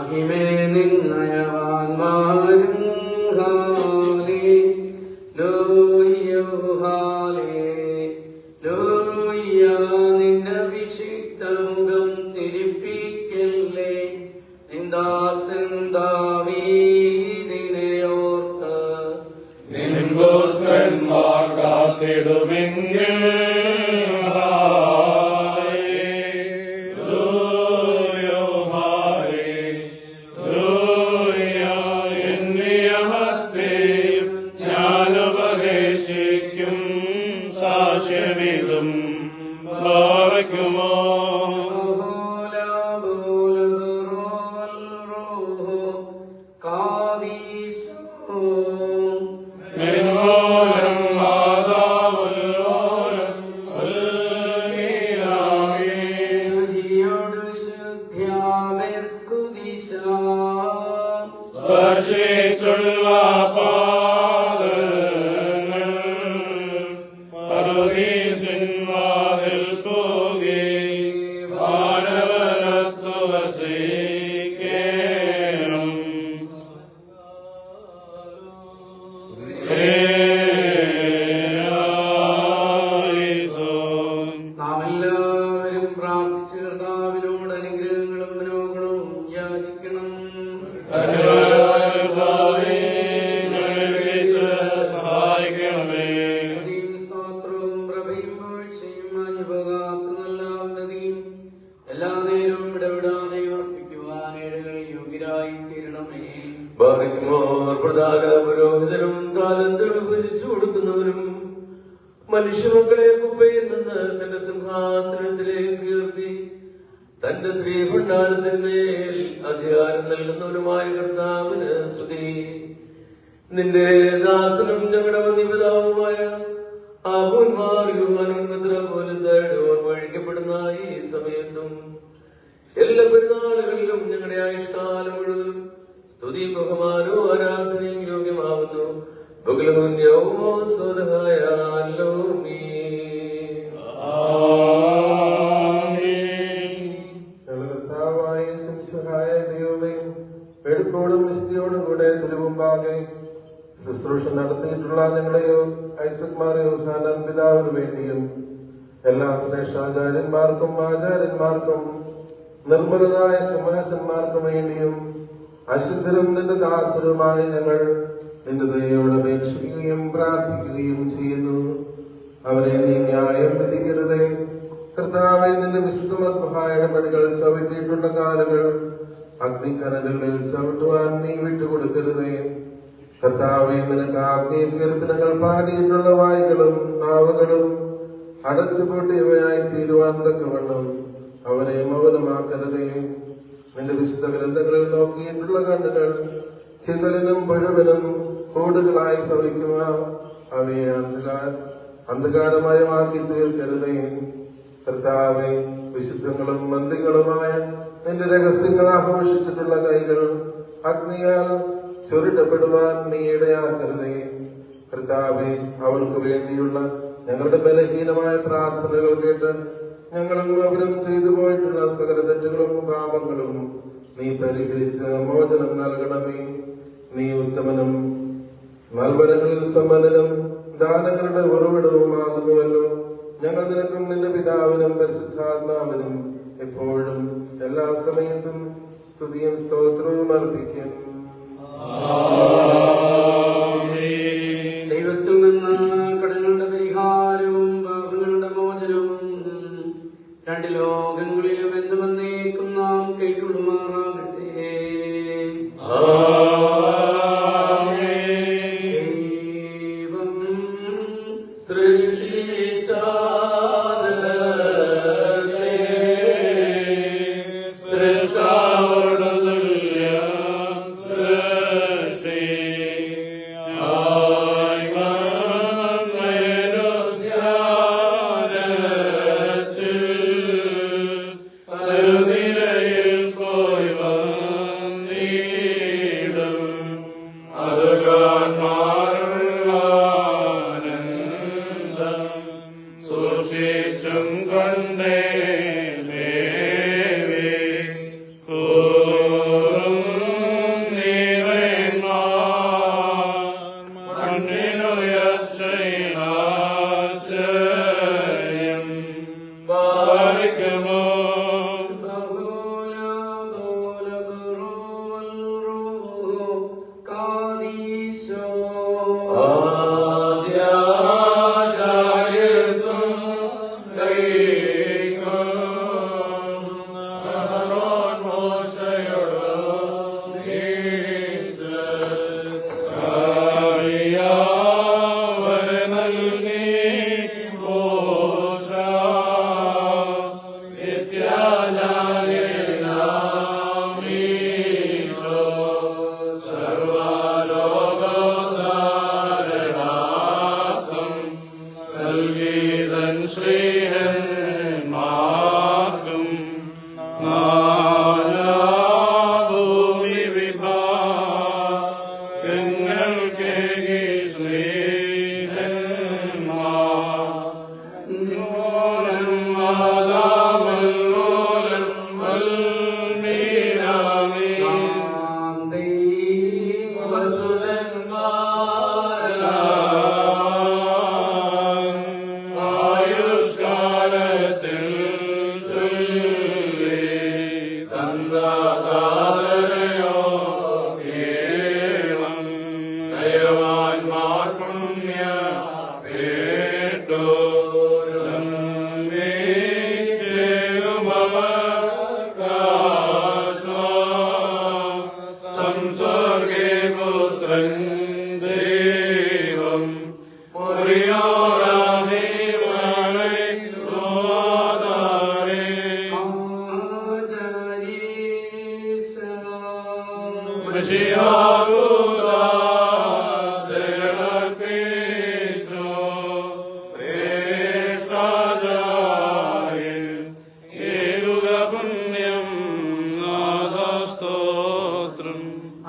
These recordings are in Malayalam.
മഹിമേ നിന്നയവാന്മാരും നിന്റെ വിശുദ്ധ മുഖം തിരിപ്പിക്കല്ലേ നിന്ദാസൻ ദാവീദിനെയോർത്ത് നിൻപുത്രന്മാർ കാത്തിടുമെങ്കിൽ ശാശ്വതം ഭാവയ്ക്കുമോ സ്പർശിച്ചുള്ള പുരോഹിതനും താലന്തുകൾ ഭജിച്ചു കൊടുക്കുന്നവനും മനുഷ്യമക്കളെ കുപ്പയിൽ നിന്ന് തന്റെ സിംഹാസനത്തിലേക്ക് ഉയർത്തി തന്റെ ശ്രീഭണ്ഡാരത്തിന്മേൽ അധികാരം നൽകുന്നവനുമായ കർത്താവിന് സ്തുതി. നിന്റെ ദാസനും ഞങ്ങളുടെ വന്യപിതാവുമായ ആബൂന്മാർ യുവാനുന്മത്ര പോലെ വഴിക്കപ്പെടുന്ന ഈ സമയത്തും എല്ലാ പെരുന്നാളുകളിലും ഞങ്ങളുടെ ആയുഷ്കാലം മുഴുവൻ സ്തുതിയും ബഹുമാനവും ആരാധനയും യോഗ്യമാവുന്നു. വെടുപ്പോടും വിശുദ്ധിയോടും കൂടെ തിരുമുമ്പാകെ ശുശ്രൂഷ നടത്തിയിട്ടുള്ള ഞങ്ങളെയോ ഐസക്മാരെ യോഹാനൻ പിതാവിന് വേണ്ടിയും എല്ലാ ശ്രേഷ്ഠാചാര്യന്മാർക്കും ആചാര്യന്മാർക്കും നിർമ്മലരായ സമാസന്മാർക്കും വേണ്ടിയും അശുദ്ധരും നിന്റെ ദാസരുമായി ഞങ്ങൾ നിന്റെ ദയോട് അപേക്ഷിക്കുകയും പ്രാർത്ഥിക്കുകയും ചെയ്യുന്നു. അവരെ നീ ന്യായം വിധിക്കരുതേ. കർത്താവെ, നിന്റെ വിശുദ്ധമായ പടികൾ ചവിട്ടിയിട്ടുള്ള കാലുകൾ അഗ്നിക്കനലുകളിൽ ചവിട്ടുവാൻ നീ വിട്ടുകൊടുക്കരുതേ. കർത്താവെ, നിനക്ക് ആത്മീയ കീർത്തനങ്ങൾ പാടിയിട്ടുള്ള വായുകളും നാവുകളും അടച്ചുപൂട്ടിയവയായി തീരുവാൻ തക്കവണ്ണം അവരെ മൗനമാക്കരുതേ. നിന്റെ വിശുദ്ധ ഗ്രന്ഥങ്ങളിൽ നോക്കിയിട്ടുള്ള കണ്ണുകൾ ചിതലിനും പുഴുവിനും കൂടുകളായി ഭവിക്കുക. അവയെ അന്ധകാരമയമാക്കി തീർക്കരുതേ. കർത്താവെ, വിശുദ്ധങ്ങളും മന്ത്രികളുമായ നിന്റെ രഹസ്യങ്ങൾ ആഘോഷിച്ചിട്ടുള്ള കൈകൾ അഗ്നിയാൽ ചുരുട്ടപ്പെടുവാൻ നീ ഇടയാക്കരുതേ. കർത്താവെ, അവർക്ക് വേണ്ടിയുള്ള ഞങ്ങളുടെ ബലഹീനമായ പ്രാർത്ഥനകൾ കേട്ട് ഞങ്ങളും അവരും ചെയ്തു പോയിട്ടുള്ള സകല തെറ്റുകളും പാപങ്ങളും നീ പരിഹരിച്ച് മോചനം നൽകണമേ. നീ ഉത്തമനും നൽവരങ്ങളിൽ സമ്പന്നനും ദാനങ്ങളുടെ ഉറവിടവുമാകുന്നുവല്ലോ. ഞങ്ങൾ നിനക്കും നിന്റെ പിതാവിനും പരിശുദ്ധാത്മാവിനും എപ്പോഴും എല്ലാ സമയത്തും സ്തുതിയും സ്തോത്രവും അർപ്പിക്കും. ദൈവത്തിൽ നിന്ന് കടങ്ങളുടെ പരിഹാരവും പാപങ്ങളുടെ മോചനവും രണ്ട് ലോകങ്ങളിലും എന്നും എന്നേക്കും നാം കൈക്കൊള്ളുമാറാകട്ടെ. ദൈവം സൃഷ്ടിച്ച നിരയിൽ പോയി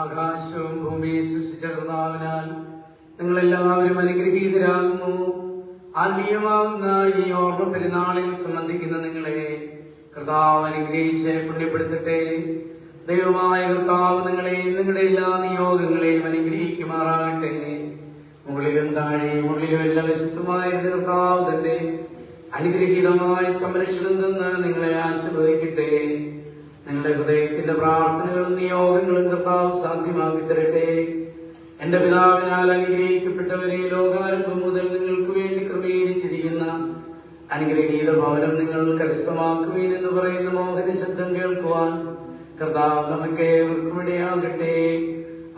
ആകാശവും ഭൂമിയെ സൃഷ്ടിച്ച കർത്താവിനാൽ നിങ്ങളെല്ലാവരും അനുഗ്രഹീതരാകുന്നു. ആത്മീയമാകുന്ന ഈ ഓർമ്മ പെരുന്നാളിൽ സംബന്ധിക്കുന്ന നിങ്ങളെ കർത്താവ് അനുഗ്രഹിച്ച് പുണ്യപ്പെടുത്തട്ടെ. ദൈവമായ കർത്താവ് നിങ്ങളെയും നിങ്ങളുടെ എല്ലാ നിയോഗങ്ങളെയും അനുഗ്രഹിക്കുമാറാകട്ടെ. മുകളിലും താഴെയും ഉള്ളിലും എല്ലാ വിശുദ്ധമായ കർത്താവ് തന്നെ അനുഗ്രഹീതമായ സംരക്ഷണം നിന്ന് നിങ്ങളെ ആശീർവദിക്കട്ടെ. നിങ്ങളുടെ ഹൃദയത്തിന്റെ പ്രാർത്ഥനകളും നിയോഗങ്ങളും കർത്താവ് സാധ്യമാക്കി തരട്ടെ. എന്റെ പിതാവിനാൽ അനുഗ്രഹിക്കപ്പെട്ടവരെ, ലോകാരംഭം മുതൽ നിങ്ങൾക്ക് വേണ്ടി ക്രമീകരിച്ചിരിക്കുന്ന അനുഗ്രഹീത ഭവനം നിങ്ങൾ കരസ്ഥമാക്കുവീൻ എന്ന് പറയുന്ന മോഹന ശബ്ദം കേൾക്കുവാൻ കർത്താവ് നമുക്ക് ഏവർക്കും ഇടയാകട്ടെ.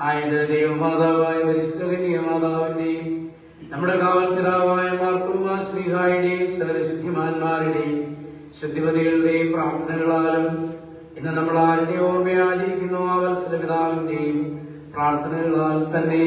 ആയത് ദൈവമാതാവായ പരിശുദ്ധ കന്യകമാതാവിന്റെയും നമ്മുടെ കാവൽ പിതാവായ മാർത്തോമാ ശ്ലീഹായുടെയും സകല ശുദ്ധിമാന്മാരുടെയും ശുദ്ധിപതികളുടെയും പ്രാർത്ഥനകളാലും ഇന്ന് നമ്മൾ ആരുടെ ഓർമ്മ ആചരിക്കുന്നു ആ വത്സല പിതാവിന്റെയും പ്രാർത്ഥനകളാൽ തന്നെ